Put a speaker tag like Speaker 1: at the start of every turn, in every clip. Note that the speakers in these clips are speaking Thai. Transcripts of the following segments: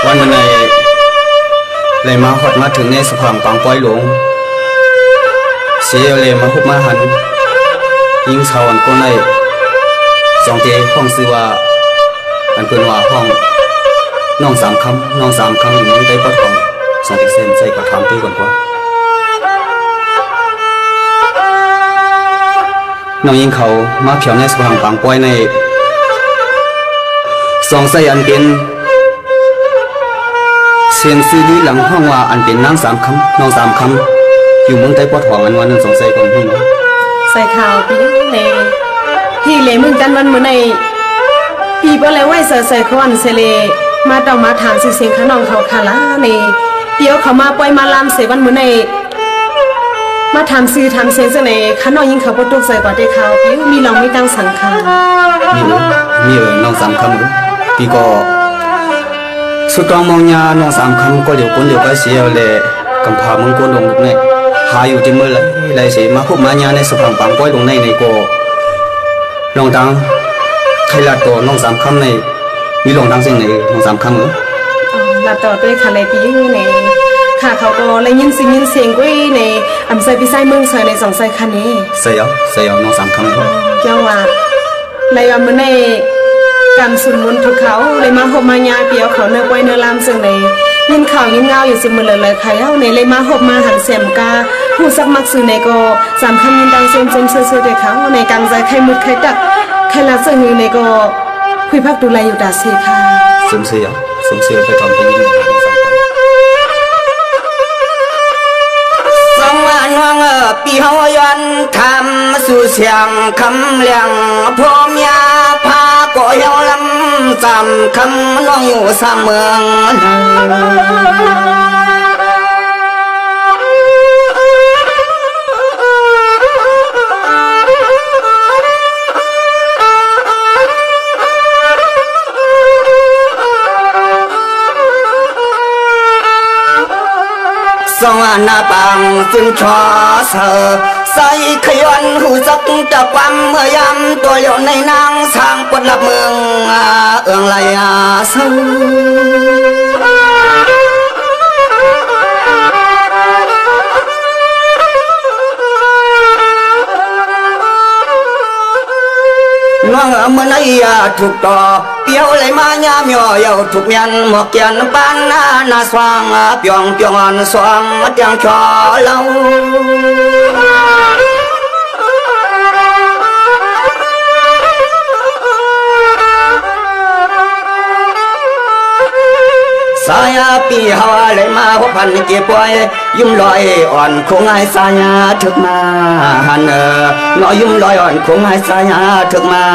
Speaker 1: วันมันในเลยมาหดมาถึงในสภาพกลางปอยหลวงเสียเลยมาหุบมาหันยิงชาวอันก็ในสองเจห้องซื้อว่าอันเป็นว่าห้องน้องสามคำอยู่ในใจปัดของสองเซนใจกับคำที่ก่อนกว่าน้องยิงเขามาเขียวในสภาพกลางปอยในสองใส่อันเป็นเสียงซีดีหลังห้องว่าอันเป็นน้องสามคำอยู่เมืองใต้ปอดหองอันวันนึงสงสัยของพี่เนาะ
Speaker 2: ใส่ข่าวพี่ในพี่เลยมึงกันวันเมื่อในพี่บ่เลยไหวเสยเขาวันเสเลมาต้องมาถามเสียงข้าน้องเขาคาละในเดี๋ยวเขามาปล่อยมาลามเสวันเมื่อในมาทำซื้อทำเสียงเสน่ห์ข้าน้องยิงเขาปตุกใส่กว่าได้ข่าวพี่มีลองไม่ตั้งสังขาร
Speaker 1: มีน้องสามคำพี่ก็สุดกองมองยาน้องสามคำก็เดี๋ยวคนเดี๋ยวก็เสียเลยกำพามึงก็ลงในหาอยู่ที่เมื่อไรสิมาพบมายาในสภาพปังก้อยลงในก็ลองดังใครละตัวน้องสามคำในมีลองดังเสียงไหนน้องสามคำเหรอ
Speaker 2: ละต่อด้วยค่ะในปีนี้ในค่ะเขาก็เลยยินเสียงกุ้ยในอำไซพิไซเมืองซอยในสองไซคันนี้
Speaker 1: เสียวน้องสามคำ
Speaker 2: เจ้าว่าในวันเมื่อในการสุนมุนทุกเขาเลยมาหบมายาเปียวเขาเนื้อไว้เนื้อลามซึ่งในยินข่าวยินเงาอยู่สิมือเลยใครเอาในเลยมาหบมาหันเสียมกาผู้ซักมักสื่อในก็สามคำยินดังเซมซื่อเด็กเขาในกลางใจใครมืดใครตักใครละซึ่งในก็คุยพักดูแลอยู่ดาซีค่ะ
Speaker 1: สมเสียไปทำเพลงนี้
Speaker 3: สองวันวังปีเฮาย้อนทำสู่เสียงคำเลี้ยงพร้อมยาพาก็เยาลำจำคำน้องอยู่สร้างเมืองสองหน้าปังจึงชอเสอใส่ขย้อนหูสักจากความเมื่อยำตัวเหลียวในนางสร้างปวดลับเมืองเอื้องไหลเศร้าน้องเมื่อไหร่ถูกต่อเปียวเลยมายามย่อยาวถูกยันหมอกยันบ้านนาสว่างเปียงอ่อนสว่างเตียงชอเล่าสายปีหาเลยมาพบพันเก็บไว้ยุ่มลอยอ่อนคงไอ้สายถึกมาหันน้อยยุ่มลอยอ่อนคงไอ้สายถึกมา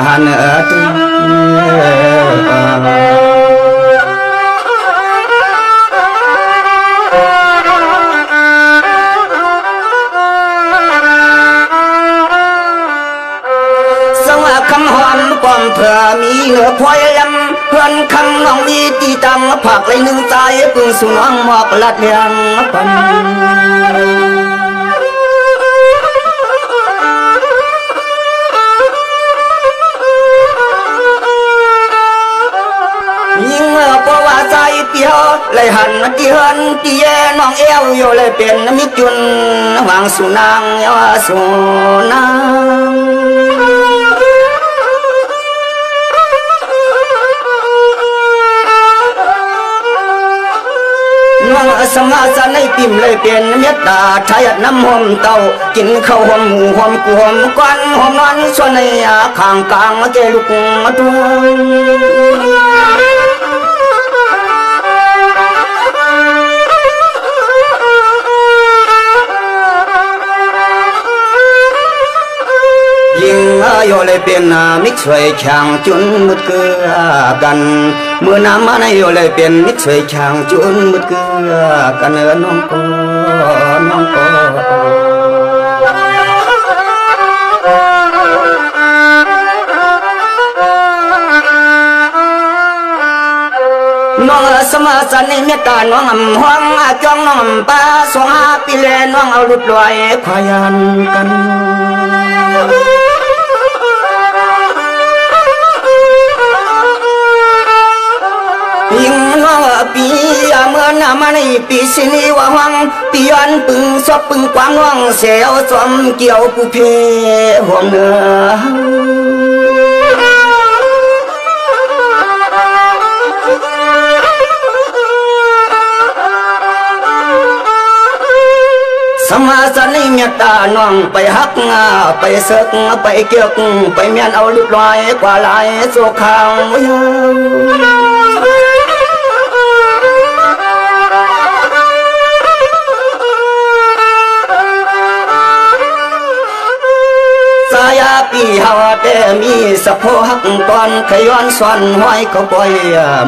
Speaker 3: หันสว่าคำหอมกว่างเพื่อมีเหนือพลอยลำเพื่อนคำน้องมีตีตังผักเลยหนึ่งใจปึงสุน้องหมอกลัดเลียงปันยิ่งเพราะว่าใจเปียวเลยหันที่เฮินที่แย่น้องเอวอยู่เลยเป็นมิจุนหวังสุนางยาสุนางสมาสในปิ่มเลยเปลี่ยนเมตตาไทยน้ำหอมเต้ากินข้าวหอมหมูหอมกูหอมกวนหอมนอนส่วนในข้างกลางเจลุกมาตัวยิ่งโยเลยเป็นมิตรสวยแข่งจุนมุดเกลือกันเมื่อน้ำมาในโยเลยเป็นมิตรสวยแข่งจุนมุดเกลือกันน้องก็น้องสมาสันในเมตตาน้องห้องจ้องน้องป้าสองปีเลน้องเอาลุดลอยขยันกันยิ่งน้อง ปีเมื่อนามาในปีสินีว่าหวังปีย้อนปึงซบปึงกวางว่างเสียวสวมเกี่ยวผู้เพห่วงเนื้อสมาสันในเมตตาน้องไปฮักไปเสกไปเกี่ยวไปเมียนเอาลิบลอยกว่าลายโซขาวสายาปีฮาวเตมีสะโพหักตอนขย้อนสวนห้อยเขาปล่อย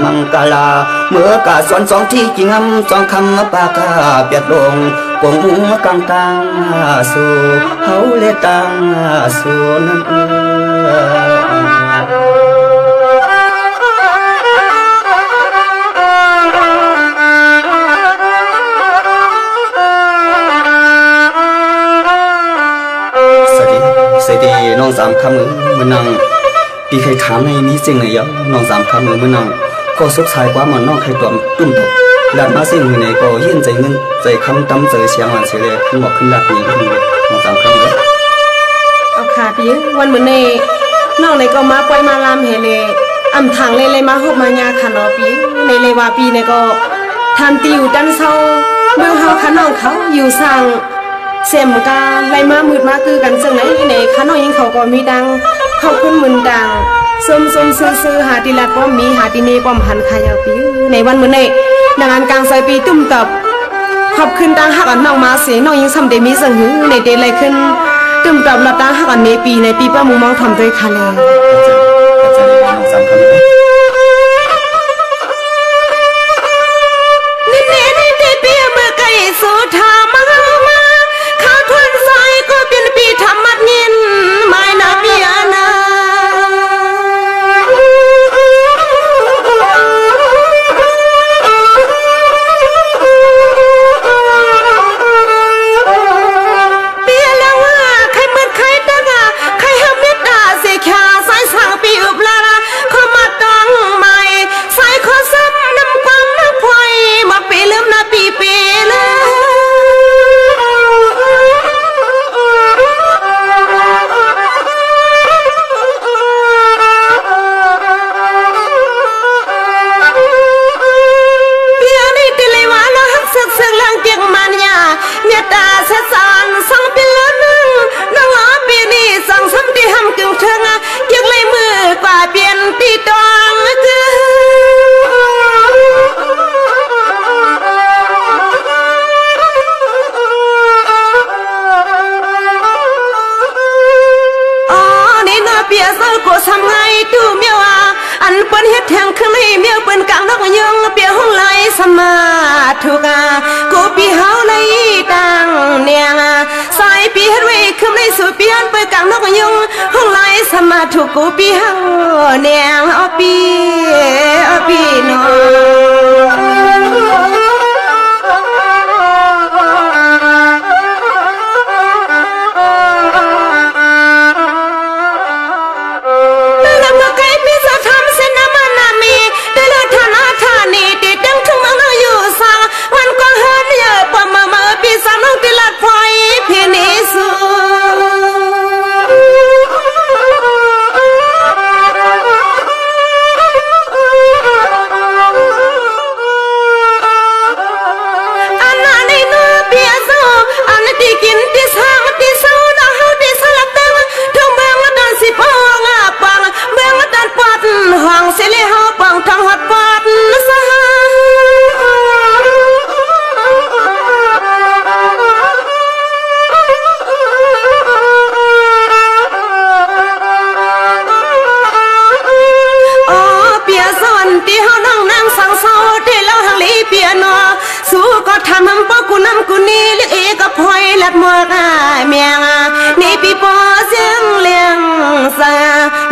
Speaker 3: มังกลาเมื่อกาสวนสองที่จริงงำสองคำปากาเปียดลงกงหูกลางตังสู่เฮาเลตังสู่นั้นสวัสดีน้องสามคำมือนังปีใครถามในนี้จริงเลยยังน้องสามคำมือนังก็สุดท้ายกว่ามันน้องใครตัวตุ้มตกหลัดมาสิ่งมือในก็ยื่นใจเงินใจคำตั้มใจเสียงวันเสียเลยขึ้นบอกขึ้นหลักนี้ขึ้นเลยน้องสามคำเลย
Speaker 2: เอาขาพี่วันเหมือนในน้องในก็มาปล่อยมาลามเฮเลอำทางเลยมาหบมายาขันอปีในเลยว่าปีในก็ทำตีอยู่ดันเศร้าเมืองเฮาขันน้องเขาอยู่สั่งเสียมกาไล่มามืดมาคือกันซึ่งในขันน้องยิงเขาก็มีดังเขาขึ้นมืนดังซุ่มซื้อหาติลัดป้อมมีหาติเนป้อมหันขายาวปีในวันเหมือนในดังงานกลางซอยปีตุ้มตับขอบขึ้นตั้งหักอันน้องมาเสียน้องยิงซ้ำเดมีสังหือในเดลัยขึ้นตุ้มตับละตั้งหักอันในปีป้ามูมองทำด้วยคาเลนี่เดปีเมื่อไก่สุธามาข้าทวนซอยก็เป็นปีธรรมะเงินไม่นาเปียนาถูกกูปีเฮาเลยตังเนียงสายปีเฮรวยขึ้นในสู่ปีอันเปิดกลางนกยุงห้องไล่สมาถูกกูปีเฮาเนียงอปีนอ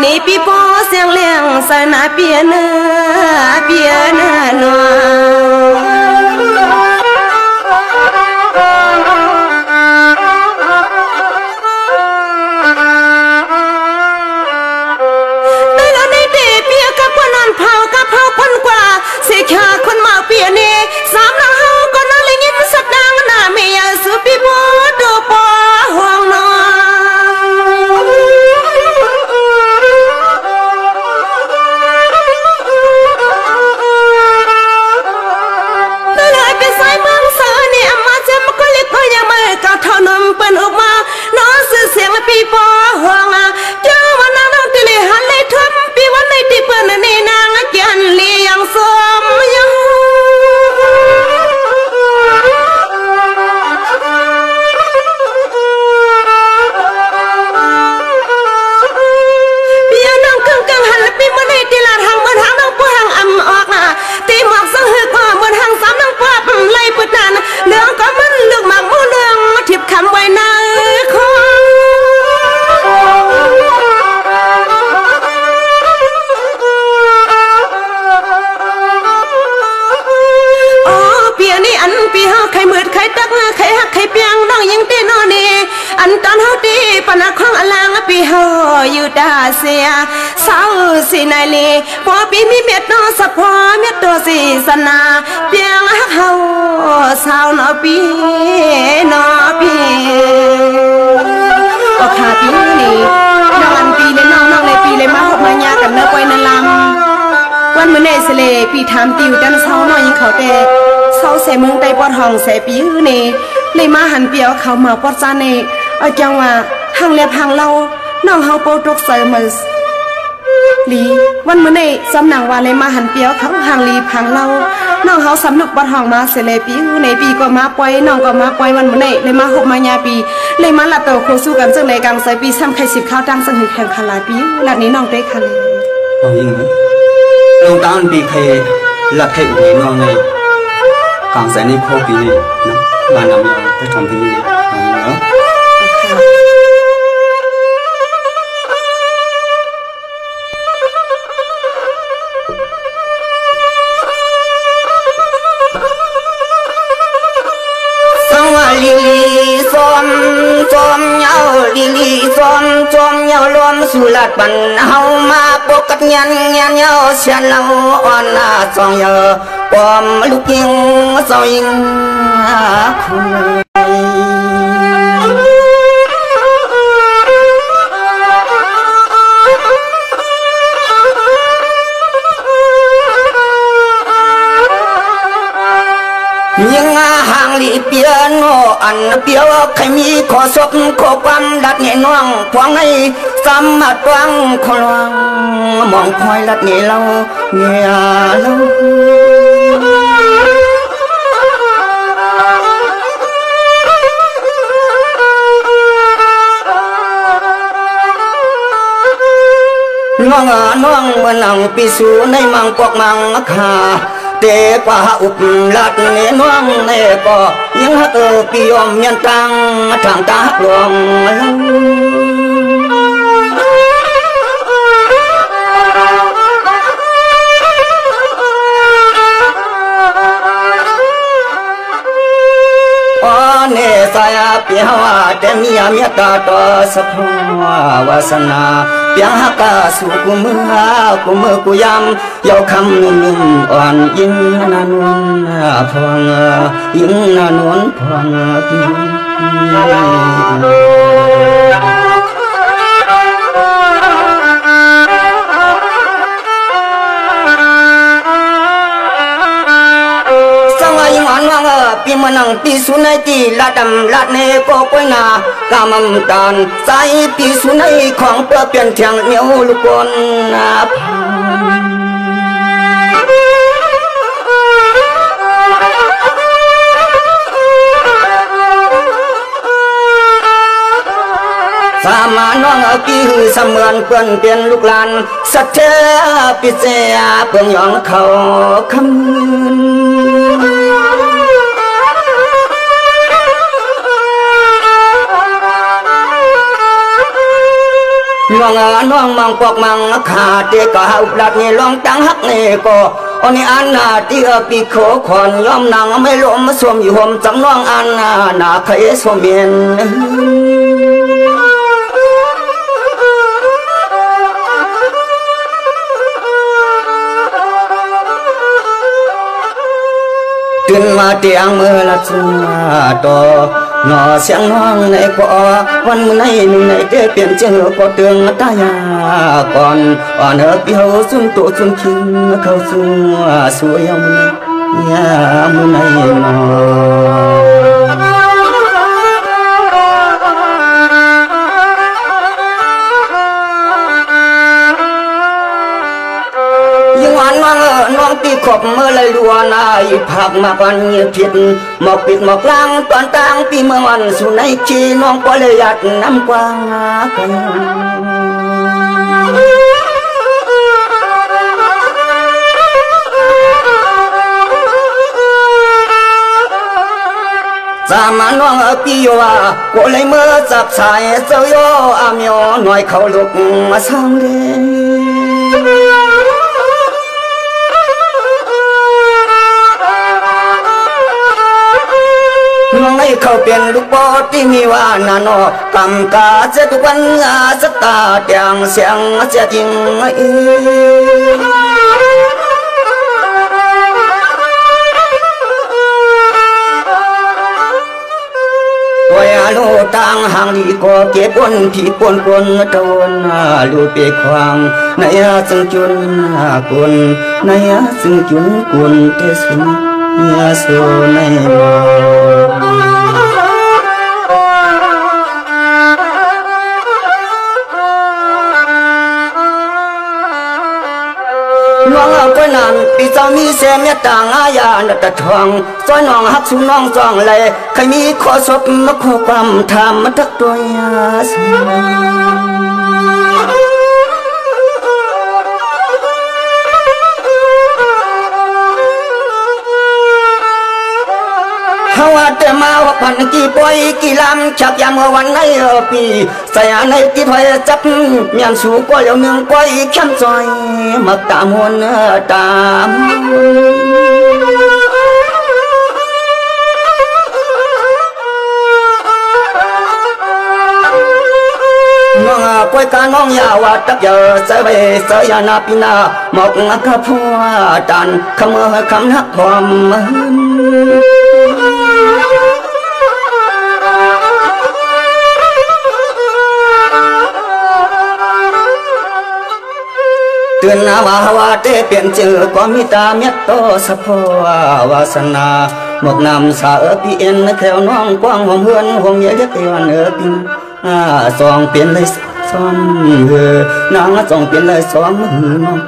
Speaker 2: นี่ปีโป้เสียงเลี้ยงสนาเปียเนนัวได้แล้วในเดเปียกับคนนั้นเผากับเผาคนกว่าเสียขาคนมาเปีย ยังเตนอเนอันตอนเฮาตีปนักของอลางปีเฮาอยู่ดาเสียสาวสินายเลพอปีมีเม็ดนอสะพอเม็ดตัวสิสนาเปียงฮักเฮาสาวนอปีนอปีก็ขาปีนี่น้องอันปีเลยน้องเลยปีเลยมาหกมายากันเนื้อไว้นลำวันมื้อนี้เสลปีถามติวดันเศร้าน้อยยังเขาแต่เศร้าเสเมืองใต้ปอดห้องเสปีนี่เลยมาหันเปียวเขามาปอดจานนี่เอาจังว่าทางเล็บทางเราน้องเฮาโปตกใส่มาลีวันมื้อนี้สำนักว่าเลยมาหันเปียวเขาทางลีพังเราน้องเฮาสำนึกปอดห้องมาเสลปีในปีก็มาปล่อยน้องก็มาปล่อยวันมื้อนี้เลยมาหกมายาปีเลยมาละโตโคสู้กันจังในกลางใส่ปีซ้ำไข่10ข้าวตั้งสังหิแข่งคลาปีหลักนี้น้องได้ค่ะเลย
Speaker 1: เอายิงไหมลงตามปีเคหลักให้อุ๋ยน้องในกลางแสนนี้พ่อปีนี่นะมานำยาไปทำที่นี่เนาะ
Speaker 3: ลิลีส้มเหยาลิลีส้มเหยารวมสุรัดปันเฮามาปกัดยันเหยาเสียนเราอ่อนหน้าสองเหยาปอมลูกยิงสองยิงคุณยังห่างลีเปียโนอันเปียวใครมีขอศพขอความดัดเงยน้องพวงให้สามมาตวังขลวงมองคอยดัดเงยเราเงยเราน้องเมื่อนั่งปีสูในมังกอกมังคาเตกว่าอุปลัดเนน้องเนก็ยังฮักปียมยันตังทางตาหลวงเนสายเปียวเตมีเมียตาต่อสัพวาสนาเปียงฮักสุกุมือกุยำยาวคำนุ่มอ่อนยิ่งนานวลพองยิ่งนานวลพองปีมันนั่งปีสุนัยตีละดำละเนก็ก้อยนากามำตานใจปีสุนัยของเปลี่ยนเทียงเหนียวลูกคนนาสามาน้องปีหือเสมือนเพื่อนเปลี่ยนลูกหลานสัจเจปิเสียเพื่อนยองเขาคำน้องมังปอกมังขาเตก็หาอุปราชนี่ลองตั้งฮักนี่ก็อันนี้อันนาที่ปีโคขอนยอมนางไม่ล้มสวมอยู่ห่มจำน้องอันนาเคยสวมเมียนตื่นมาเตียงเมื่อละจัวต่อนอเสียงน้องในก็วันในเตเปลี่ยนเจ้าก็เตือนตายาก่อนอ่อนเปียวสุนตัวสุนคิงเขาสวยยามในนอน้องตีขบเมื่อไรลัวนายผักมาปันผิดหมอกปิดหมอกล้างตอนต่างปีเมื่อวันสุนัยชีน้องก็เลยยัดน้ำกว้างกันสามาน้องปีว่าก็เลยเมื่อจับสายเจ้าโยอาเมียวหน่อยเขาลุกมาสร้างเดน้องใน เขาเปลี่ยนลูกบอที่มีว่านาโนกำกาเจทุกวันสตาเตียงเสียงเสียจริงตัวอาลูตังหางลีก็เก็บวนผีปนปนตนลูเปควางนายจึงจุนกุนนายจึงจุนกุนเทสุนยาสุนัยน้องเอาก็นานปีเจ้ามีเสียเมตตาอาญาณตะทองซอยน้องหักสุน้องจองเลยใครมีขอศพมาขอความธรรมมาทักตัวยาสเฮาแต่มาว่าพันกี่ปอยกี่ลำชักยามวันในปีสยามในที่ถอยจับเมียนสู่ก็แล้วเมืองก้อยเข้มซอยมักตามวนตามน้องก้อยกาน้องยาว่าตักเยอะเสยเสยยานาปีนาหมอกกะพัวดันคำคำนักความเตือนนาว่าเตเปลี่ยนเจอความมิตาเมตโตสะพวาสนาหมกนำสาปีเอ็นแถวน้องกว้างห่มเฮือนห่มเยอะเยอะเตียนปีสองเปลี่ยนเลยสองนางสองเปลี่ยนเลยสองมือน้อง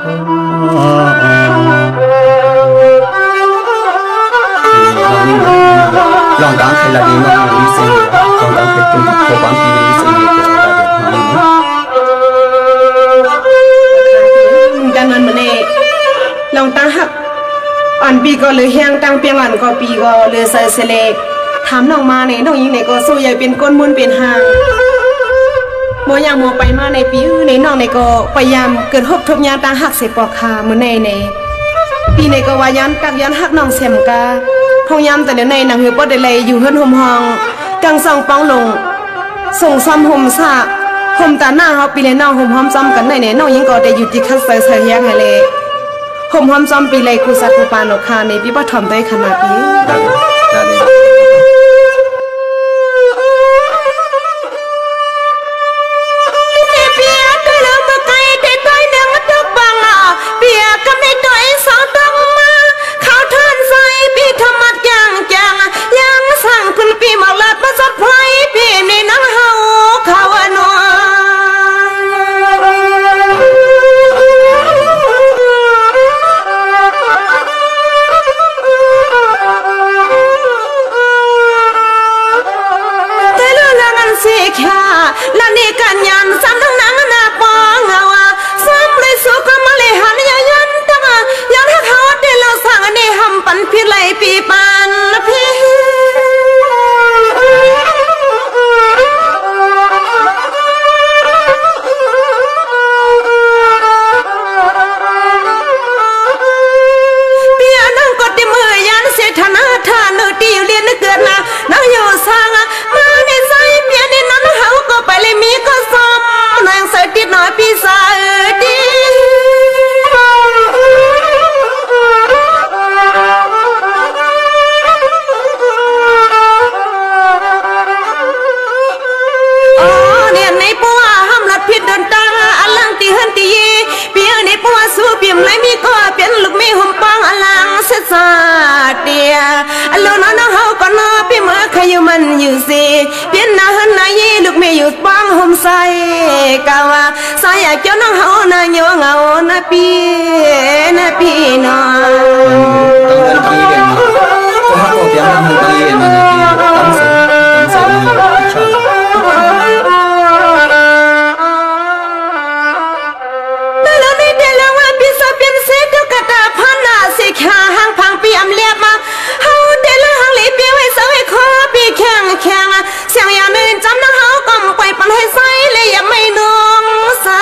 Speaker 3: ลองดังใครละดีน้องมีเสียงลองดังใครตุ้มโคบังปีมีเสียง
Speaker 2: กันนั้นมันเองลองตั้งหักอ่อนปีก็เลยแห้งตั้งเปียงอ่อนก็ปีก็เลยใส่เสลกถามน้องมาเนี่ยน้องยิงไหนก็สู้ใหญ่เป็นก้นมุนเป็นหางโมยังโมไปมาในปีในน้องในก็พยายามเกิดหบทบยาตั้งหักเสปอกคาเหมือนในปีในก็ว่ายันกักยันหักน้องเสมกาพงยามแต่เดี๋ยวในหนังเหือปอดได้เลยอยู่เฮือนห่มห้องกังซองป้องลงส่งซ้ำห่มซาห่มตาหน้าเขาปีเลยน้องห่มหอมซ้ำกันในน้องยิงก็ได้อยู่ที่คัสใส่ยังไงเลยห่มหอมซ้ำปีเลยกูสัตว์กูปานอคาในปีป้าทอมได้ขนาดนี้อยู่สิเพียนนาหันนายลูกไม่หยุดบ้างห่มใส่กะว่าสายอยากเจ้าน้องเฮานาโยเงานาปีน้อง
Speaker 3: ต้องเดินทางเรียนมาเพราะเขาเปียกมันต้องเรียนมาในปีตั้งเสร็จชอบ
Speaker 2: แต่แล้วในแต่ละวันพี่สาวเปลี่ยนเสียทุกกระตาพันนาสิขาหางพังปีอำเลียบมาเฮาแต่ละหางหลีเปียไว้เสาให้คอปีแข็งเสียงยาเนินจำน้องเฮาก็ไปปันให้ใส่เลยอย่าไม่น้องสา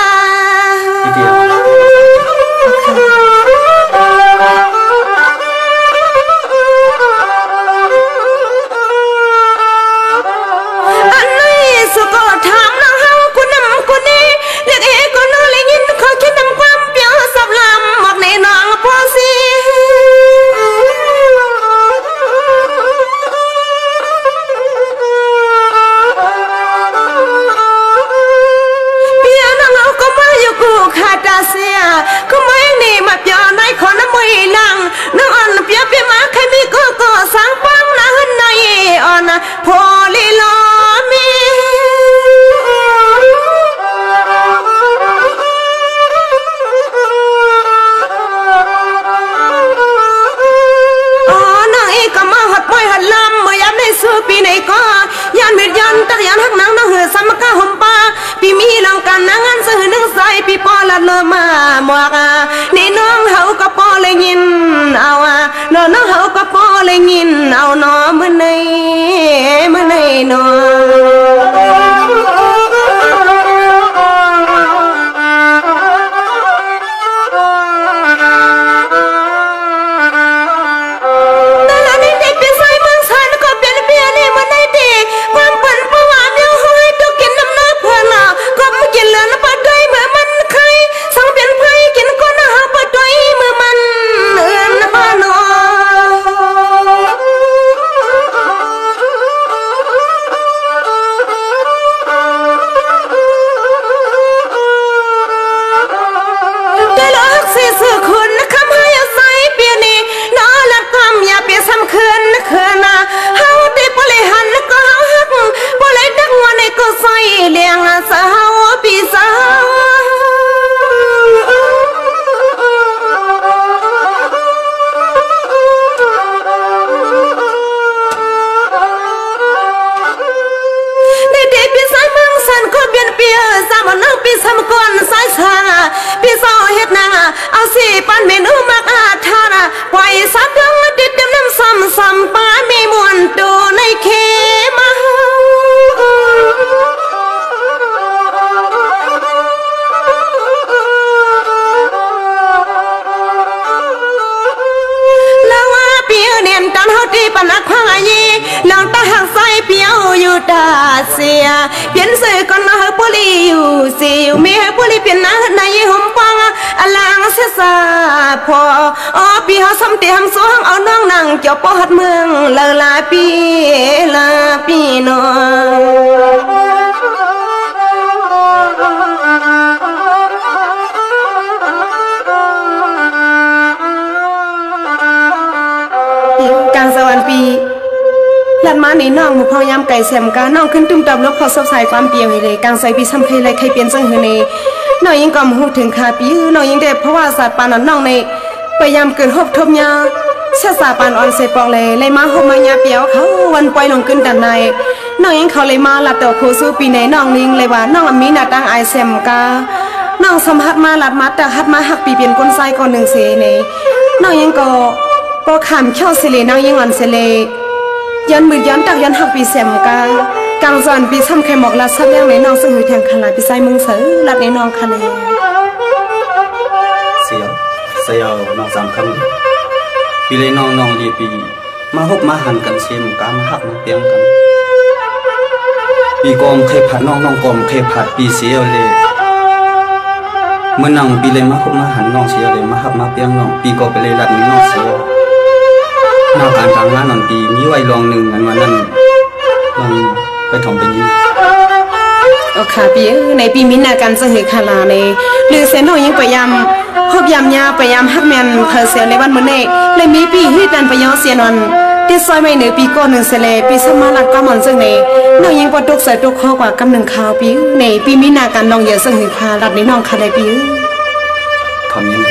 Speaker 2: ลำเมื่อยามได้สู้ปีไหนก็ยันเม็ดยันตักยันหักหนังน้องเหือสามกะหอมปาปีมีลองกันนางอันซื้อหนึ่งใส่ปีปอละเลมาหมวกในน้องเฮาก็ปอเลยยินเอาน้องเฮาก็ปอเลยยินเอาน้อมื้อในน้อเสียเปลี่ยนสื่อก่อนนะฮะปุริอยู่สิอยู่มีฮะปุริเปลี่ยนนะนายหอมปังอลังเสียสาพอปีฮะสมติฮัมสวงเอาน้องนางเจ้าปอดเมืองลาปีน้องกลางสวรรค์ปีหลัดมาในน้องหมู่พอยามไก่แซมกาน้องขึ้นตุ้มตับลบเขาสบสายความเปียวให้เลยกลางใส่ปีซ้ำเคยเลยใครเปลี่ยนจังเฮเนน้องยังก่อมหูถึงคาปีน้องยังเด็ดเพราะว่าศาสตร์ปานน้องในพยายามเกินหบทบยาเชื่อสาปานอ่อนเสปองเลยมาหบมายาเปียวเขาวันปล่อยลงขึ้นดันในน้องยังเขาเลยมาหลัดเต่าโคสู้ปีไหนน้องลิงเลยว่าน้องมีหน้าตั้งไอแซมกาน้องสมหัดมาหลัดมาแต่หัดมาหักปีเปลี่ยนก้นไส้ก่อนหนึ่งเสเนน้องยังก็ปอขามเขี้ยวเสเลน้องยังอ่อนเสเลยันมือยันตักยันหักปีเสียมกากลางซอนปีซ้ำไข่หมอกลัดซับย่างในน้องซึ่งหูแทงขลายปีไซมึงเสือลัดในน้องคะแนน
Speaker 1: เสียวน้องสามคำปีเลยน้องดีปีมาหกมาหันกันเสียมกามาหักมาเตียงกันปีกอมเคยผัดน้องกอมเคยผัดปีเสียวเลยเมื่อนั่งปีเลยมาหกมาหันน้องเสียวเลยมาหักมาเตียงน้องปีก็ไปเลยลัดในน้องเสียวหน้าการทางงานนอนปีมีไว้ลองหนึ่งอันวันนั้นลองไปถ่อมไปยิง
Speaker 2: โอเคปีในปีมินาการจะเหตุคาลาในหรือเซนโนยังพยายามพบยามยาพยายามฮักแมนเพอเสียในวันเมื่อเน่เลยมีปีที่ดันไปย้อนเสียนอนที่ซอยไม่เหนือปีก่อนหนึ่งเสลปีสมาลักก็มันซึ่งในน้องยังปวดตุกใส่ตุกคอกว่ากำหนึ่งข่าวปีในปีมินาการน้องเยอะซึ่งเหตุคาลัดในน้องคาในปี
Speaker 1: ถ่อมยิง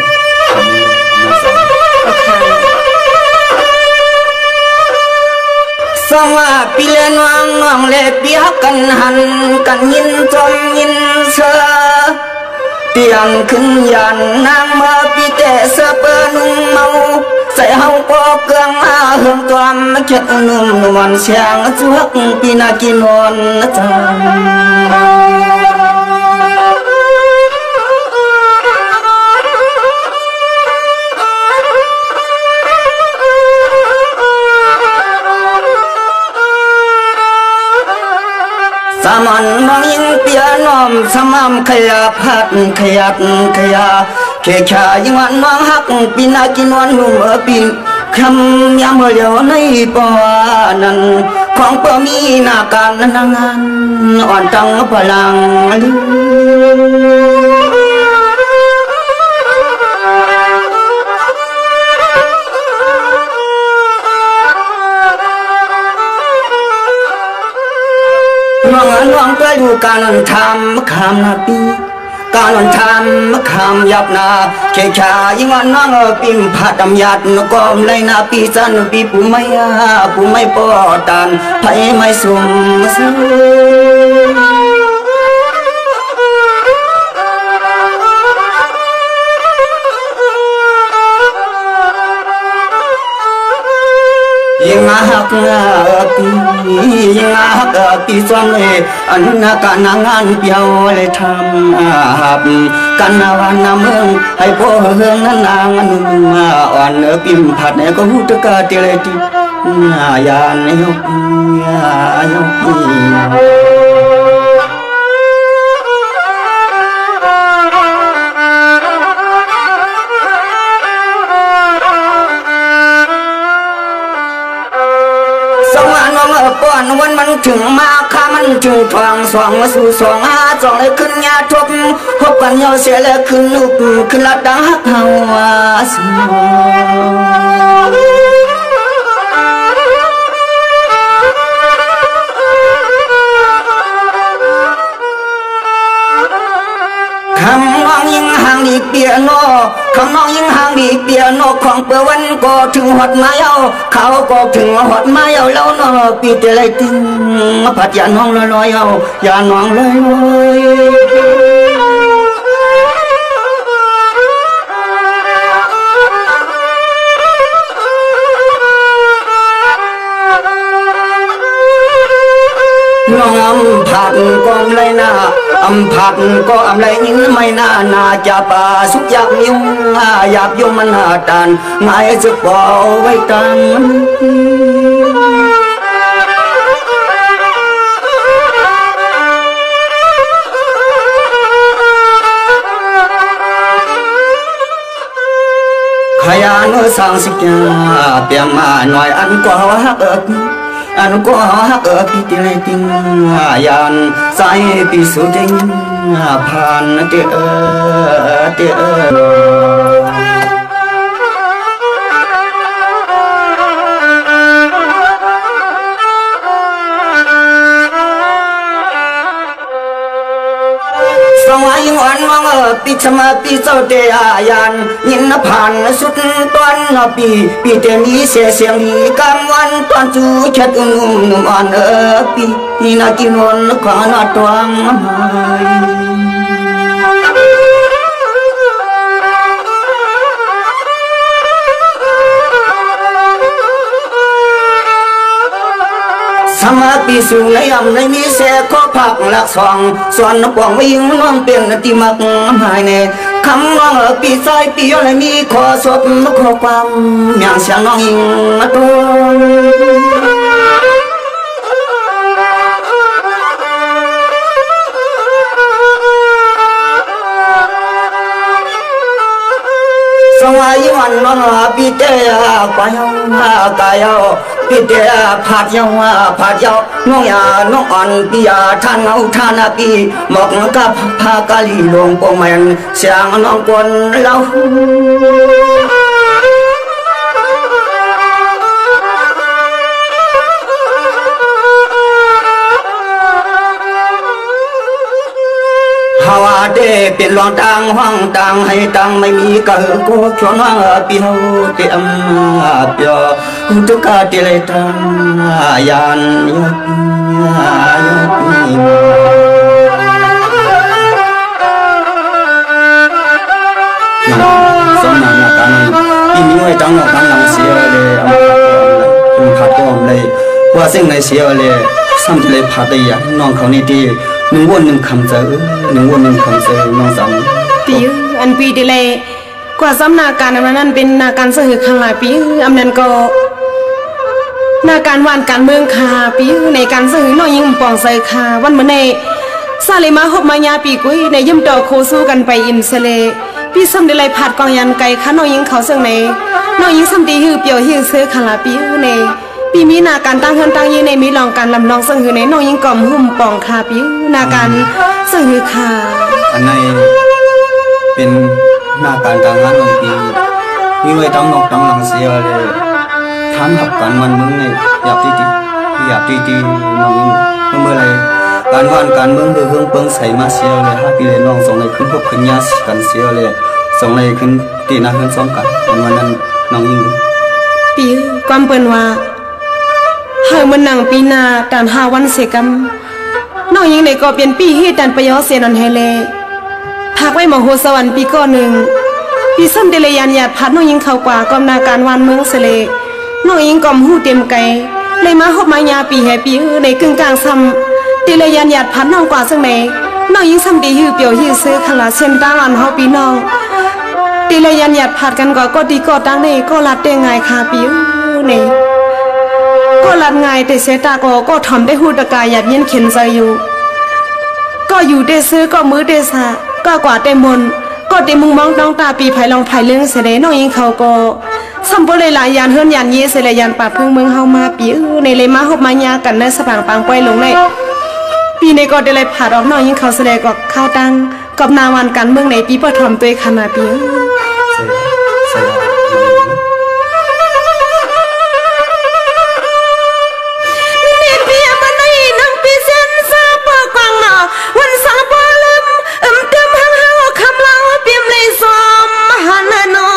Speaker 3: สองว่าปีเล่นวางน้องเล่เปียกกันหันกันยินจมยินเสือเตียงขึ้นยันนางมาปีแต่เสือเปิดนุ่งเมาใส่เฮาปอเกลืองมาเฮืองตัวมาเข็ดนุ่มนวลเสียงจุกปีนากินวนจังสามันน้องยิงเปียน้อมสมามขยับหัดขยับขยาเขชายิ่งวันน้องหักปีนากินวันหุ่มปีคำยามเดียวในปอนั้นของเปมีนาการนางานอ่อนตังพลังน้องตัวอยู่การทำคำนาปี การทำคำยับนาเคชายิ่งวันน้องปิมผัดดำยัดนกอมเลยนาปีสันปีปูไม่ปอตันไผไม่สุ่มซื้อยิ่งหักปียิ่งหักปีส่วนเลยอันนักงานเปียวเลยทำกันนาวันนาเมืองให้พ่อเฮืองนั้นนางนุ่มอ่อนปิมผัดเนี่ยก็หูตะกาเตเลยที่ยานยกยกป้อนวันมันถึงมาข้ามันจึงทวงสองมาสู่สองสองเลยขึ้นยาทบพบกันเยาเสียเลยขึ้นลุกขึ้นละดังหักเฮาสมคำน้องยิ่งห่างดีเปียโนคำน้องยิ่งห่างดีเปียโนของเปวันก็ถึงหดมาเยาเขาก็ถึงหดมาเยาแล้วนอปีเตลัยตึงผัดยาน้องลอยเยายาน้องลอยน้องผัดก็เลยนะผัดก็อะไรยิ่งไม่น่าจะป่าสุกอยากยุ่งอยากยุ่งมันหาตันไงจะบอกไว้ตันขยันสร้างสิ่งเปียงมาหน่อยอันก็ฮักอันก็ฮักปีเตลัยติงยันใส่ปีสุดิงผ่านเตสมัยวันมองปีชมาปีเจ้าเตอายันยินผ่านสุดตอนปีเตมีเสียงดีกำวันตอนจูชัดนุ่มอ่อนปีนี่นากินวันขวานาตวงสมาปีสูงในยำในมีเสกข้อผักหลักสองส่วนปองวิ่งน้องเป็นติมักหายเนคำน้องปีใจปีอะไรมีขอสดขอความอย่างเสียงน้องยิงตัวสมัยวันน้องปีเตะกายกายปีเตะผัดยาวน้องยาน้องอ่อนปียาท่านเอาท่านปีหมอกกับพากาลีลงปงแมนเสียงน้องกวนเล่าว่าเดเป็นหลวงตังห้องตังให้ตังไม่มีก็กูชวนว่าปีเฮาเตอมเปียทุกกาเตเลยตังยันสมนาการปีนี้ไว้ตังตังหลังเสียเลยผัดก็เลยว่าสิ่งในเสียเลยซ้ำเลยผัดได้ยังน้องเขานี่ดีหนึ่งวันหนึ่งคำเจอน้องสาว
Speaker 2: ปีอันปีเดเลยกว่าซ้ำนาการนั้นเป็นนาการเสือขังหลายปีอำนั้นก็นาการวานการเมืองคาปีในการเสือน้อยยิ่งปองใส่คาวันเมื่อในซาเลมาหกมายาปีกุ้ยในย่ำต่อโคสู้กันไปอิมเซเลพี่ซ้ำเดเลยผัดกองยันไก่ข้าน้อยยิ่งเขาเสือในน้อยยิ่งซ้ำตีหือเปียวหือเสือขังหลายปีในปีมีนาการตั้งเฮือนตั้งยืนในมีลองการลำลองเสือในน้อยยิ่งก่อมหุ่มปองคาปีนาการเสือคา
Speaker 1: อันในเป็นนาการต่างงานของปีมีไว้ต้องนอกต้องหลังเสียเลยทำหับกันมันมึงเนี่ยอยากตีน้องเมื่อไร การวันการเมืองคือเครื่องเปิงใส่มาเสียวเลยฮะพี่เลยน้องส่งเลยขึ้นพบขึ้นยาสิกันเสียวเลยส่งเลยขึ้นตีหน้าขึ้นซ้อมกันวันนั้นน้องยิง
Speaker 2: ปีความเปิ้นว่าหากมันนั่งปีหน้าตาน5วันเสกมน้องยิงในก็เป็นปีที่ตันประโยชน์เสียนันให้เลยพากไว้มโหสวรรค์ปีก่อนหนึ่งปีซ้ำเดลยันหยาดพัดน้องยิงเข้ากว่ากอมนาการวันเมืองเสเลน้องยิงกอมหูเต็มไกเลยมาหอบมายาปีแห่ปีในกึ่งกลางซ้ำเดลยันหยาดพัดน้องกว่าซึ่งไหนน้องยิงซ้ำดีหือเปียวหือซื้อขลาเช่นตั้งอันเฮาปีน้องเดลยันหยาดพัดกันก็ดีก็ตั้งในก็รัดได้ไงค่ะปีในก็รัดไงแต่เสตาก็ทำได้หูตะกายหยาดเย็นเข็นใจอยู่ก็อยู่ได้ซื้อก็มือได้สะก็กว่าได้มนก็ได้มุงมองน้องตาปีไผ่ลองไผ่เรื่องเสด็จน้องยิงเขาก็สัมปเลยหลายยานเฮือนยานเยเสลยานป่าพึ่งเมืองเฮามาปีในเลยมาหอบมายากันในสปางปังป้อยลงในปีในก็ได้เลยผ่าออกน้องยิงเขาเสลก็เข้าตั้งกับนาวันกันเมืองในปีปฐมตัวขนาดปีวันสาบลืมเติมหังหาคำลาเปียมเลยสมหันนอ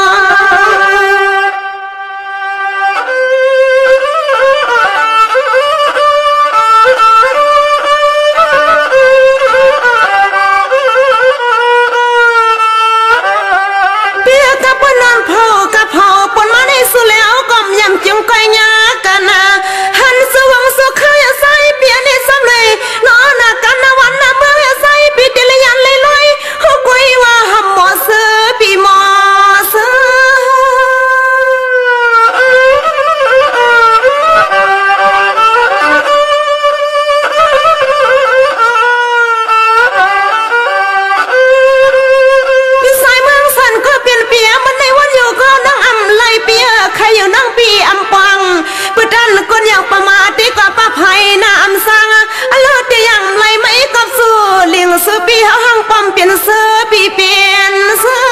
Speaker 2: เปียกับปนนเผากับเผาปนมาได้สุแล้วก็ยำจงก้อยยากันนะหันสว่างสุขยาใสเปียในซ้ำเลยนอนากันนะวันนะเมื่อใส่ปีเดลยันเลยลอยหกไว้ว่าหำหมอเสือปีหมอเสือปีสายเมืองสันก็เปลี่ยนเปียมันในวันอยู่ก็นั่งอำไลเปียใครอยู่นั่งปีอำปังปืนดันคนอยากประมาทดีกว่าป้าไผ่น่าอำสังอเลิศแต่ยังไรไม่กับสู้เลี้ยงเสือปีห้างปั๊มเปลี่ยนเสือปีเปลี่ยนเสือ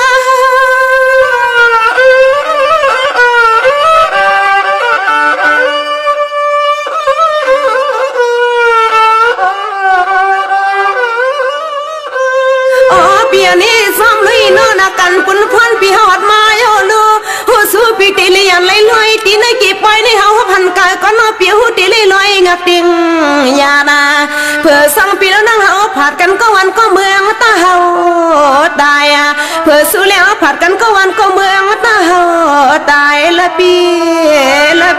Speaker 2: เปียนี่ซ้ำเลยนอนกันปุ่นพันปีหอดมาโยลูหัวสู้ปีตีเลียนเลยลอยตีในกี่ปอยในเฮาพันกายก็นอเปียหัวตีเลยลอยงักติงยาดาเพื่อสั่งปีแล้วนั่งเฮาผัดกันก็วันก็เมืองตาเฮาตายเพื่อสู้แล้วผัดกันก็วันก็เมืองตาเฮาตายละปีนอ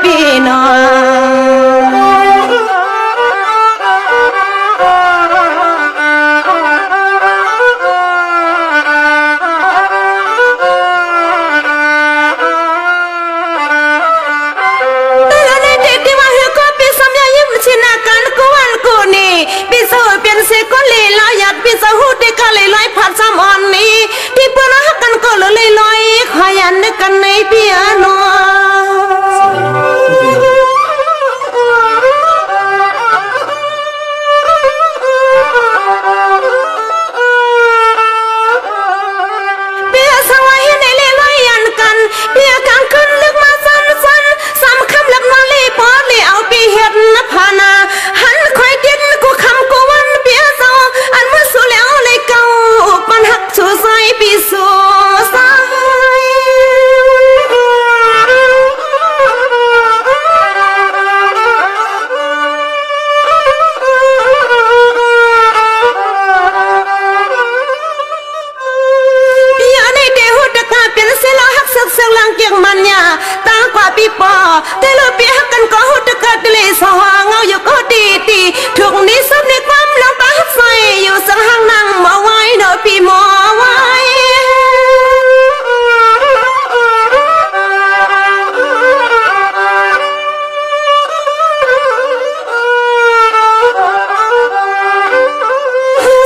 Speaker 2: ปีเสือเปลี่ยนเสกก็เลยลอยหยัดปีเสือหูดก็เลยลอยผัดซ้ำอ่อนนี้ที่เปิ้ลหักกันก็เลยลอยขยันกันในเปียโนเปียสวายในเลยลอยยันกันเปียกลางขึ้นลึกมาสั้นซ้ำคำลับนอนเลยปอดเลยเอาปีเห็ดนภานาหันคอยดินกูคำกูวันเปียโซอันเมื่อสู้แล้วเลยเก่าปันหักสู้ใส่ปีสู้ใส่เสียงลังเกียงมันเนี่ยตากว่าปีปอแต่เราเปียกันก็หุดกระดเลยสว่างเงาอยู่ก็ดีถูกนี้ซ้ำในความลำตาใส่อยู่สังหางนั่งมาไว้เนาะพี่หมอไว้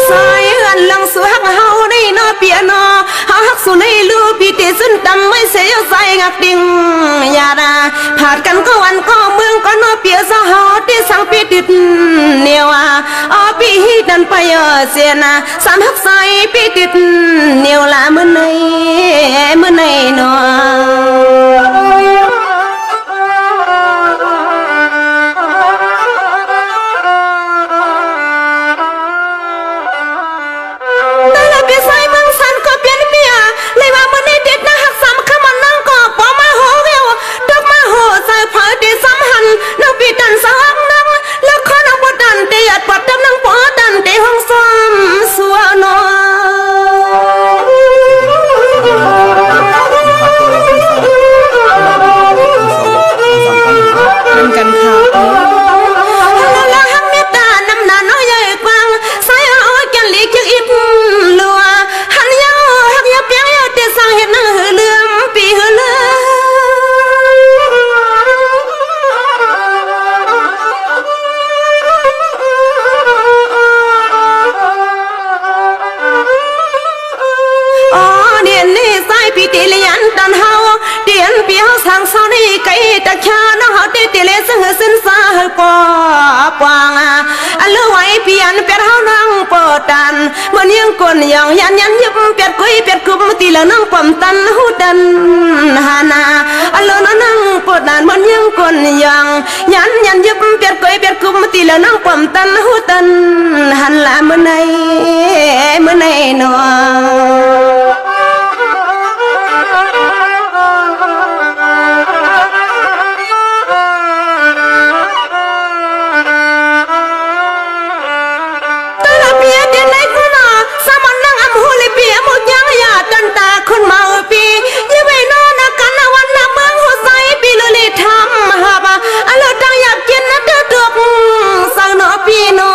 Speaker 2: ใส่อันลังสุหักเฮาได้เนาะเปียเนาะหักสุในลูปีเตสุนดำไม่เสียใส่งักดิ่งยาดาผ่านกันก็วันก็เมืองก็นอเปียสหอที่สังปีติดเนียวปีดันไปเสียนะสามหักใส่ปีติดเนียวละเมื่อไหนเนาะ กันค่ะละหักเมตตานำหน้าน้อยใหญ่กว้างสายอ้อยกันหลีกจึงอิบลัวหันยาวหักยาเปียยาเตสร้างเห็นหือเลื่อมปีหือเลื่อปีติเลียนตันเฮาเตียนปีเฮาสังสารไก่ตะชาน้องเฮาติติเลซึ่งสินสาปอปางอันเลือไว้เปลี่ยนเป็ดเฮานั่งปอตันเหมือนยังกวนยังยันยิบเป็ดกุยเป็ดกุมตีละนั่งปั๊มตันหูดันฮานาอันเลือนั่งปอตันเหมือนยังกวนยังยันยิบเป็ดกุยเป็ดกุมตีละนั่งปั๊มตันหูดันหันละเมื่อไหนนอคนมาปียี่ไว้นอนกันนะวันนะเมืองหัวใจปีเลยทำหาบะอันเราตั้งอยากกินนะเดือดดกสั่งหนอปีนอ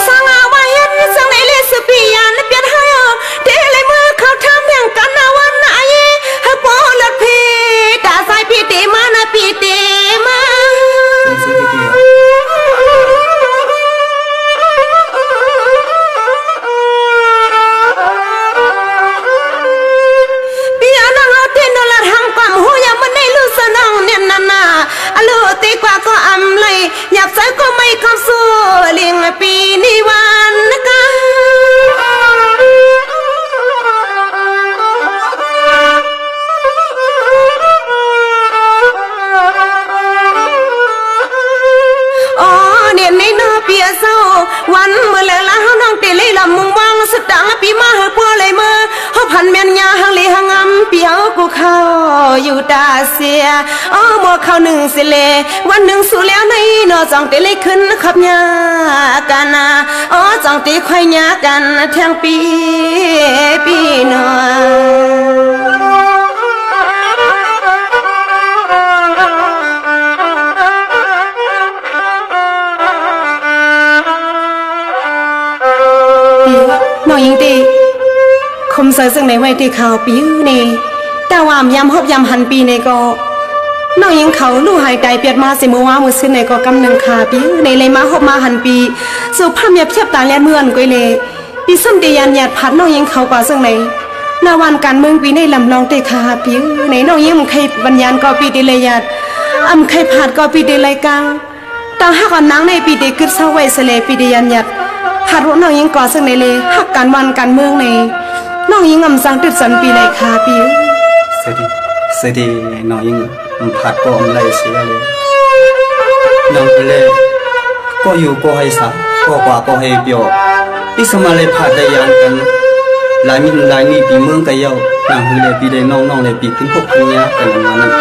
Speaker 2: สั่งเอาไว้สั่งในเลสปียันเปลี่ยนให้เดเลยมือเขาทำแห่งกันนะวันไหนให้ปอลดพีตาใส่พี่ตีมานะพี่ตีมาพี่อันนั้นเอาที่นลัดหังความหูยามันในลูกสนองเนี่ยนาอลูตีกว่าก็อำเลยอยากใส่ก็ไม่คำสู้เลี้ยงปีนี้วันนะคะวันเมื่อแล้วละน้องเตลี่ลำมึงวางสตางปีมาให้พ่อเลยเมื่อเขาพันเมียนยาหังลีหังอำเปียวกูเข้าอยู่ตาเสียหมอเข้าหนึ่งสิเลวันหนึ่งสู่แล้วในนอจังเตลี่ขึ้นขับยากันจังตีควายยากันแทงปีนอน้องยิงตีคมใส่ซึ่งในไว้ที่ข่าวปีนี่แต่ว่ายำฮบยำหันปีในก็น้องยิงเขาลู่หายใจเปียดมาสิมือว่ามือซึ่งในก็กำหนึ่งขาปีในเลยมาฮบมาหันปีสุภาพเมียบเทียบตาแลนเมือนกุยเลยปีส้มตียันหยาดพัดน้องยิงเขากว่าซึ่งในนาวันการเมืองปีในลำลองเตะขาปีในน้องยิงใครบัญญัติก็ปีดีเลยหยาดใครผัดก็ปีดีเลยกลางตาหักอ่อนนังในปีดีกึศเศร้าไว้เสลปีดียันหยาดหารู้น้องยิงก่อซึ่งในเลยหักการวันการเมืองในน้องยิงสังติดสันปีในคาปี
Speaker 1: เสดีน้องยิงผัดก็อะไรเสียเลยน้องเลยก็อยู่ก็ให้สาก็กว่าก็ให้เปียวอีสมาเลยผัดได้ยันกันหลายมีปีเมืองกันเย้านางเลยปีได้น้องเลยปีขึ้นพวกขึ้นยากันนั้น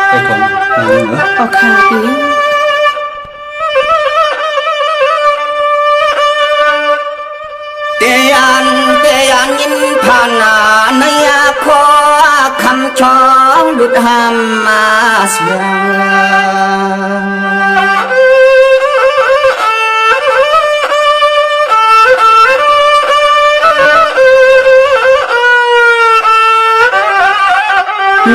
Speaker 1: ไปก่อนน้องเนอะ
Speaker 2: เอาคาปี
Speaker 3: เตียนยินผ่านนาในอาคอคำช้องดุดหามมาเสีย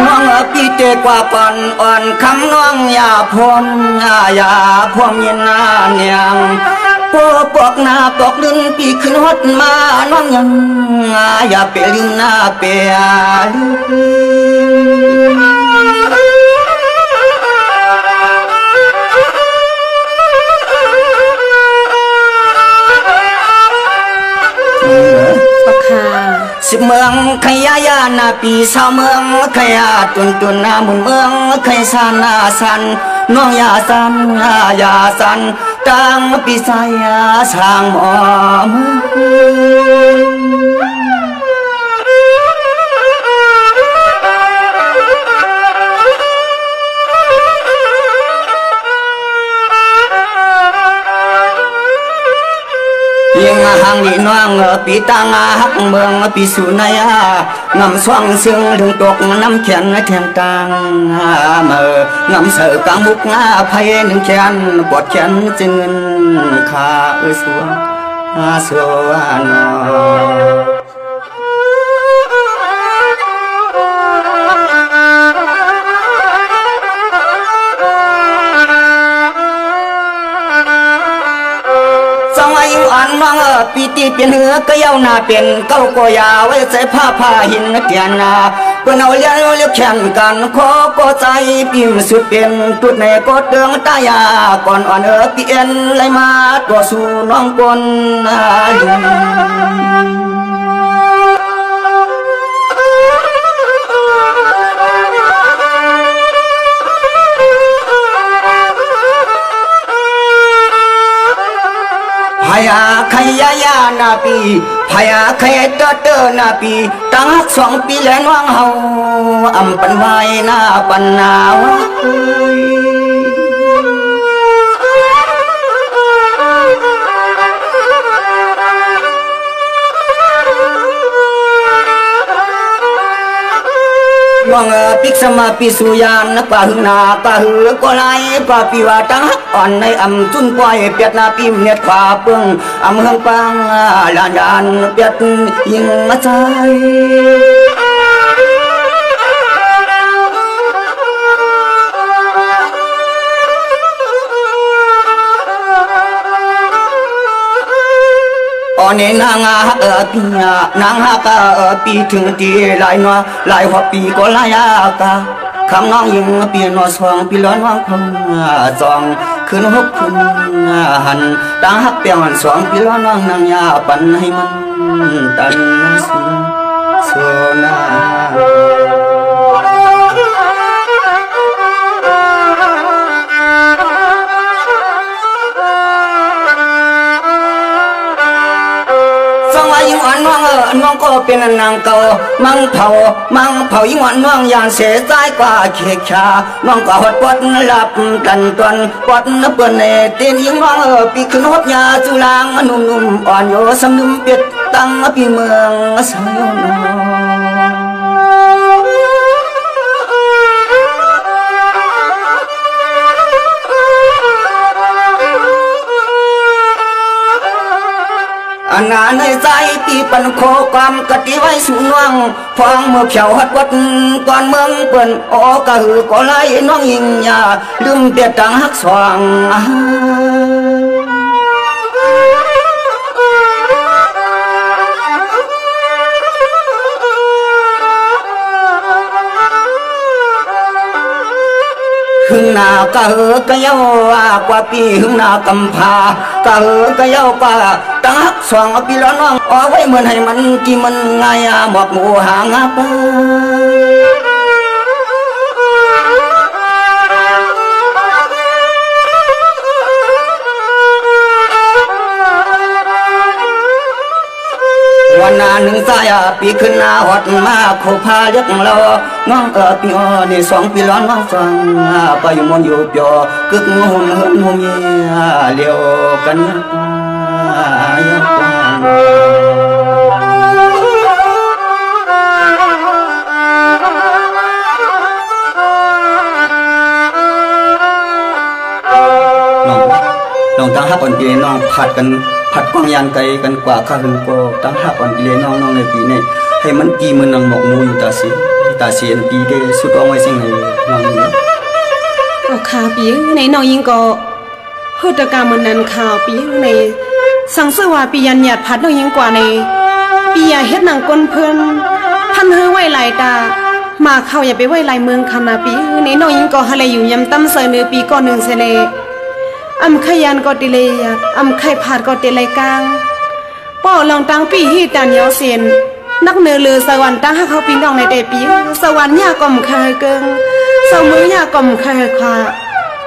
Speaker 3: น้องปีเตกว่าปอนอ่อนคำน้องอย่าพวงยินนาเนียงปอกหน้าปอกดึงปีขึ้นฮดมาน้องยังอย่าเปลิงหน้าเปียสิเมืองขยายานาปีสาวเมืองขยาตุนนามุนเมืองขยสานาสันน้องยาสันตังปีสายาสร้างหมอม ย hàng đi noang pi tang hắc mường pi su nay ngầm xoang xương đường tuột năm chén thèm tang mờ ngầm sợ cả mục phay nâng chén bọt chén chân khá xuống anh mang pi tiเป็นเหือก็ยาวนาเป็นเก้าก็ยาวไว้ใส่ผ้าหินเตียนนาเพื่อนเอาเลี้ยงแข่งกันขอก็ใจปิ่มสุดเป็นตุดในก็เดืองตายาก่อนอ่อนเปลี่ยนเลยมาตัวสู่น้องปนพยาขยายานาปีพยาขยเตอนาปีตั้ง2 ปีแล้วน้องเฮาอำปันไว้หน้าปันนาวน้องปิกสมาปิสุยานปะหึนาปะหือก็ไล่ปะปิวาตั้งอ่อนในอำจุนปล่อยเปียดนาปิมเน็ตขวาเปิงอำเฮืองปังลานยานเปียดยิงมาใจเนนางปีนางฮักปีถึงตีลายนัวลายหัวปีก็ลายกาคำน้องยิงปีนอสองปีล้อนว่างคงสองคืน6 คืนหันตั้งฮักเปียง2 ปีล้อนว่างนางยาปันให้มันตันสุนาน้องก็เป็นนางเก่ามังเผายิ่งวันน้องอย่างเสียใจกว่าเขียชาน้องก็หดปดหลับกันตอนปดเปิ้นเนตีนยิ่งน้องปีขึ้นหดยาจุลางนุ่มอ่อนโยสำนุ่มเป็ดตั้งปีเมืองสายนอันนั้นในใจปีปันโคความกติไว้สูงว่างฟองเมื่อเขียวหัดวัดก่อนเมืองเปิ้นโอกะหือก็ไล่น้องยิงยาลืมเปียดตังหักสว่างหึงนากะเหือกะเยากว่าปีหึงนากำพากะเหือกะเยากว่าตั้งหักสองปีล้อนว่างเอาไว้เหมือนให้มันกี่มันง่ายหมอกหมูหางปลาวันนาหนึ่งสายปีขึ้นหน้าหดมาโคพาเรียกเราน้องปีนี่2 ปีล้อนว่างฟังไปอยู่มนอยู่เปียวกึกงหุ่นเหินหุ่นเยี่ยเลี้ยวกันยากกว่าน้องตั้ง5 ปีน้องผัดกว้างยานไกลกันกว่าข้าหึงโปตั้ง5 ปีน้องในปีนี้ให้มันกี่มันนังหมกมูอยู่ตาเสียนปีเดสุดเอาไว้สิ่งไหนน้องนี่
Speaker 2: เอาขาปีในน้องยิงก็เฮือตะกามันนั้นข่าวปีในสังเสว่าปียันหยาดพัดน้องยิงกว่าในปียาเฮ็ดหนังก้นเพิ่นพันเฮือไว้หลายตามาเข้าอย่าไปไว้หลายเมืองคำนาปีในน้องยิงก็ฮะเลยอยู่ยำตั้มเสนอปีก่อน1เสเลอำขยันก็ติเลยอำไข่ผาดก็ติเลยกลางป้อลองตั้งปีฮีตันยาวเสียนนักเนื้อเลือสวรรค์ตั้งให้เขาปีน้องในแต่ปีสวรรค์ยากล่อมเคยเกิงเสมือยากล่อมเคยควา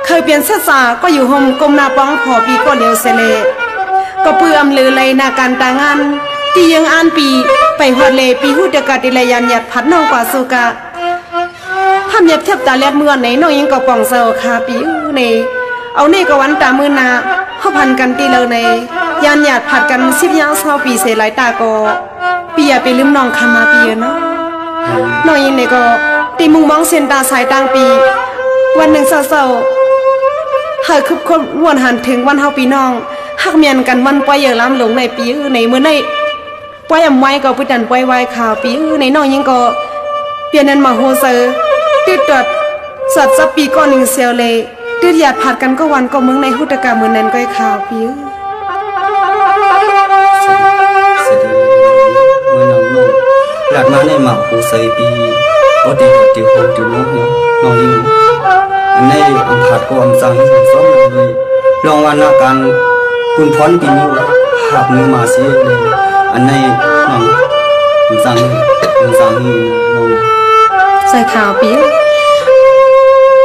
Speaker 2: เคยเปลี่ยนเสื้อสาก็อยู่ห่มกลมนาป้องพอปีก็เลี้ยวเสเลก็เปื่อมเลือเลยนาการตางานที่ยังอ่านปีไปหัวเลปีหูเดกาติเลยยันหยัดพัดน้องกว่าสุกะทำยับเทียบตาเล็ดเมื่อไหนน้องยังก็ป่องเสาคาปีในเอาเน่ก็วันตามือนาห เขาพันกันตีเลยในยานหยาดผัดกัน10-20 ปีเสียหลายตาก็ปีอย่าไปลืมน้องคำมาปีเนาะน้องยังในก็ตีมุงมองเส้นตาสายต่างปีวันหนึ่งเศร้าๆหากคืบคนวนหันถึงวันเฮาปีน้องหักเมียนกันวันปล่อยเยอะล้ำหลงในปีในเมื่อในปล่อยอ่ำไว้ก็พุดันปล่อยไว้ข่าวปีในน้องยังก็เปลี่ยนนั้นมาโฮเซอร์ติดตดสัตว์สับปีก่อนหนึ่งเซลเลยติดหยาดผัดกันก็วันก็มึงในหุตกรรมมือนั้นก็ข่าวปี
Speaker 1: หลักมาในหมาโฮเซอร์ปีก็ตีติวโฮติวน้องเนาะน้องยิ่งอันนี้อันผัดก็อันสั่งให้ซ้อมเลยลองวันนักการคุณพรปีนี้หักมือมาเสียเลยอันนี้น้องสั่งให้น้อง
Speaker 2: ใส่ข่าวปี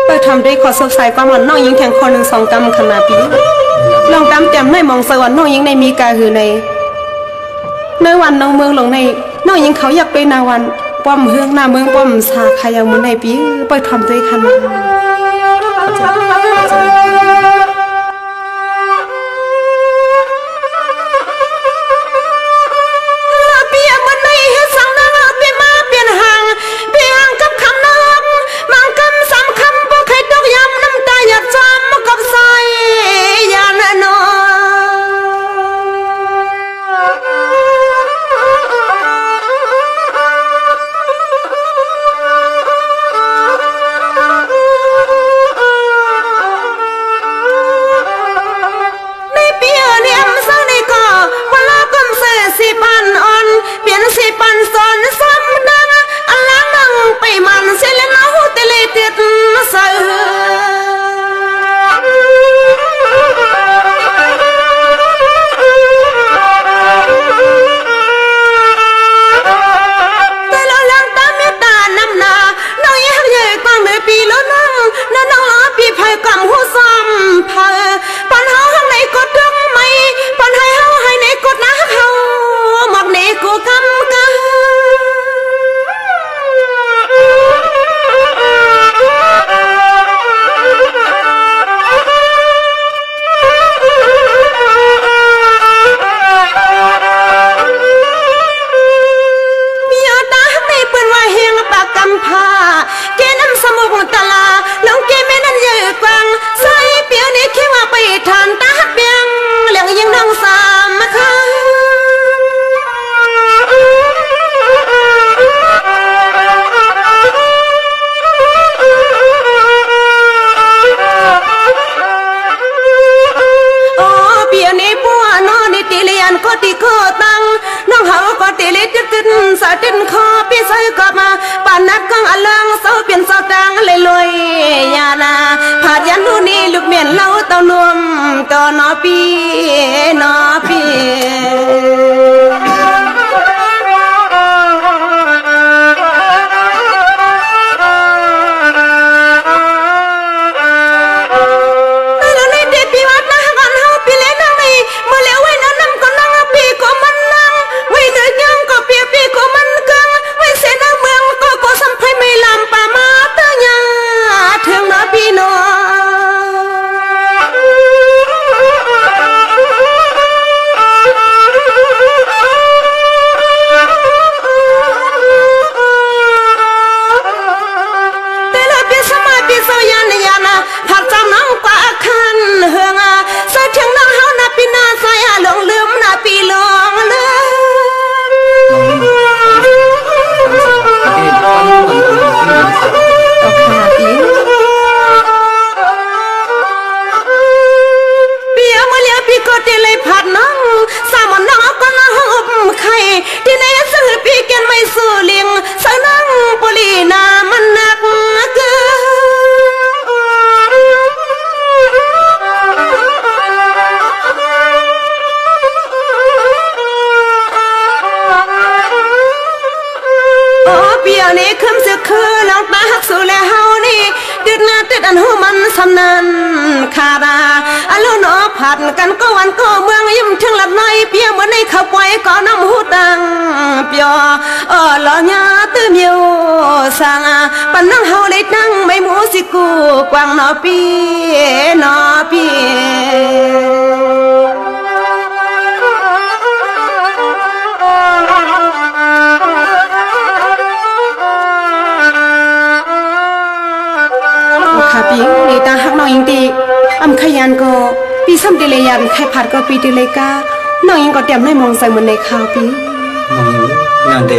Speaker 2: ไปทำได้ขอสบใส่ความหวั่นน้องยิงแทงคอ1-2 กำขนาดปีลองตามแจ่มในมองสวรรค์น้องยิงในมีกาหือในวันน้องเมืองหลงในน้องยิงเขาอยากไปนาวันป้อมเฮืองหน้าเมืองป้อมสาขายาวมือในปีไปทำด้วยกันผัดกันก็วันก็เมืองยิ้มถึงหลับในเพียงเหมือนในข้าวปล่อยก็น้ำหูตัง เปียวลอญาตื้อเมียวสังปันนั่งเฮาได้นั่งไม่หมูสิกูกวางนอปีนอปีค่ะปีนี่ตาหักน้องยิงตีอำขยันก็ปีซ้ำเดเลยยันใครผัดก็ปีเดเลยกาน้องยิงก็เตรียมให้มองใส่เหมือนในข่าวปี
Speaker 1: น้องยิงงานเด